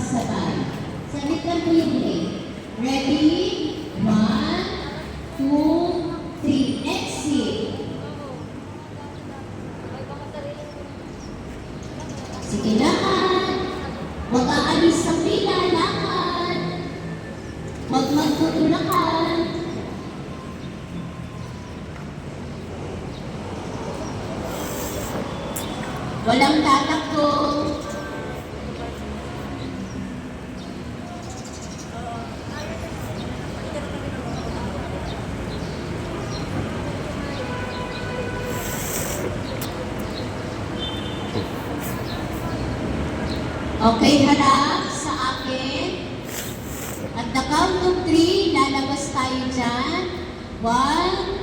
magkakasabay. Sabit lang po yung break. Ready? 1, 2, 3. Exit. Sige lakad. Huwag aalis sa pila. Lakad. Huwag magtutulakan. Walang tatakbo. Okay, harap sa akin. At the count of 3, lalabas tayo dyan. 1,